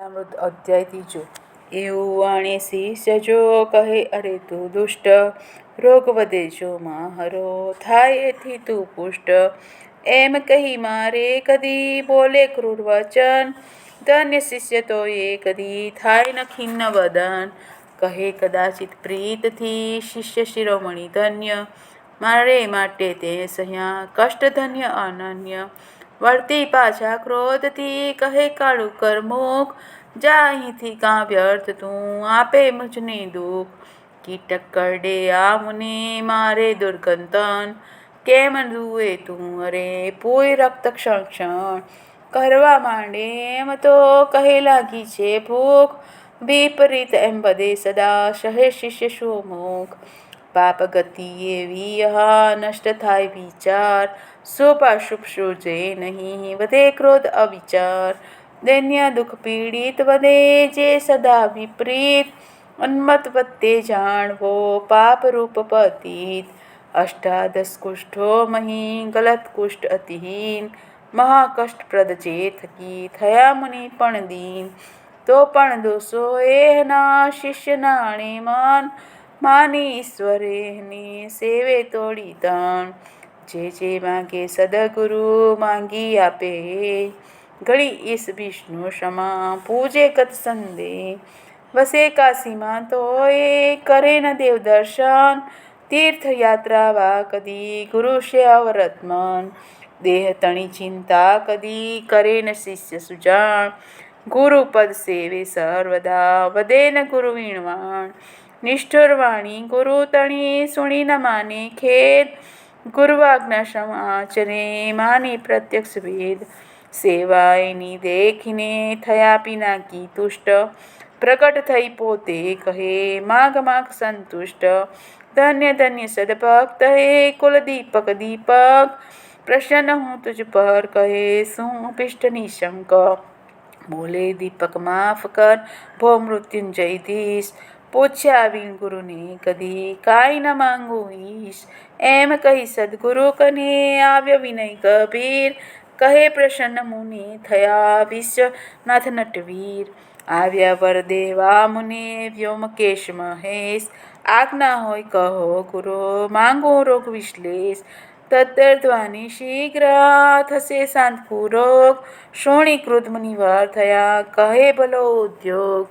અમૃત અધ્યાય ત્રીજો. એવું વાણે શિષ્ય જો કહે, અરે તું દુષ્ટ, રોગ વધે જો માહરો, થાય એથી તું પુષ્ટ. એમ કહી મારે કદી બોલે ક્રૂર વચન, ધન્ય શિષ્ય તો એ કદી થાય ન ખિન્ન વદન. કહે કદાચિત પ્રીતથી શિષ્ય શિરોમણી ધન્ય, મારે માટે તે સહ્યા કષ્ટ ધન્ય અનન્ય. વળતી પાછા ક્રોધથી કહે કાળું કર મુખ, જા અહીંથી કાં વ્યર્થ તું આપે મુજને દુઃખ. કીટક કરડે આ મુને મારે દુર્ગંધન, કેમ જુએ તું અરે પૂય રક્ત ક્ષણ ક્ષણ. કરવા માંડે એમ તો કહે લાગી છે ભૂખ, વિપરીત એમ બધે સદા સહે શિષ્ય સુમુખ. પાપ ગતિ એવી હા નષ્ટ થાય વિચાર, શુભાશુભ સૂઝે નહીં વધે ક્રોધ અવિચાર. દૈન્ય દુઃખ પીડિત વધે જે સદા વિપરીત, ઉન્મત્ત વત્તે જાણવો પાપ રૂપ પતિત. અષ્ટાદશ કુષ્ઠો મહી ગલત કુષ્ઠ અતિહીન, મહાકષ્ટપ્રદ જે થકી થયા મુનિ પણ દીન. તો પણ દોષો એહના શિષ્ય નાણે મન, માની ઈશ્વરેને સેવે તોડી તન. જે માંગે સદગુરુ માંગી આપે, ઘડી ઈશ વિષ્ણુ સમા પૂજે કત સંદેહ. વસે કાશીમાં તો એ કરે ન દેવ દર્શન, તીર્થયાત્રા વા કદી ગુરુ સેવા વ્રત મન. દેહ તણી ચિંતા કદી કરે ન શિષ્ય સુજાણ, ગુરુપદ સેવે સર્વદા વધે ન ગુરુ વીણવાણ. નિષ્ઠુર વાણી ગુરુ તણી સુણી ન માને ખેદ, ગુરુઆજ્ઞા સમાચરે માની પ્રત્યક્ષ વેદ. સેવા એની દેખીને થયા પિનાકી તુષ્ટ, પ્રગટ થઈ પોતે કહે માગ માગ સંતુષ્ટ. ધન્ય ધન્ય સદભક્ત હે કુલદીપક દીપક, પ્રસન્ન હું તુજ પર કહે શું અભિષ્ટ નિશંક. બોલે દીપક માફ કર ભો મૃત્યુંજયધીશ, પૂછ્યા વિણ ગુરુને કદી કાંઈ ન માંગું ઈશ. એમ કહી સદગુરુ કને આવ્યો વિનય ગભીર, કહે પ્રસન્ન મુનિ થયા વિશ્વનાથ નટવીર. આવ્યા વર દેવા મુને વ્યોમકેશ મહેશ, આજ્ઞા હોય કહો ગુરુ માંગું રોગ વિશ્લેષ. તદ્ધ્વાની શીઘ્ર થશે શાંત પૂરોગ, શોણી ક્રુદ્ધ મુનિવર થયા કહે ભલો ઉદ્યોગ.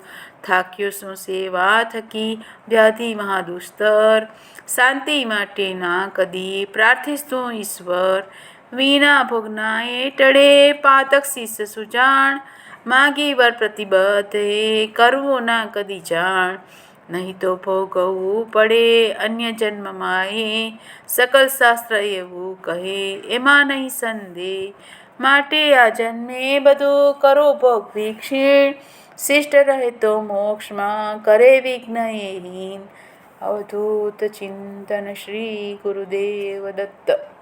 થાક્યો શું સેવા થકી વ્યાધિ મહાદુસ્તર, શાંતિ માટે ના કદી પ્રાર્થીશ તું ઈશ્વર. વિના ભોગના એ ટળે પાતક શિષ્ય સુજાણ, માગી વર પ્રતિબદ્ધ એ કરવું ના કદી જાણ. નહીં તો ભોગવવું પડે અન્ય જન્મમાં એ, સકલ શાસ્ત્ર એવું કહે એમાં નહીં સંદેહ. માટે આ જન્મે બધું કરો ભોગ ભિક્ષીણ, શિષ્ટ રહે તો મોક્ષમાં કરે વિઘ્ન એ હીન. અવધૂત ચિંતન શ્રી ગુરુદેવ દત્ત.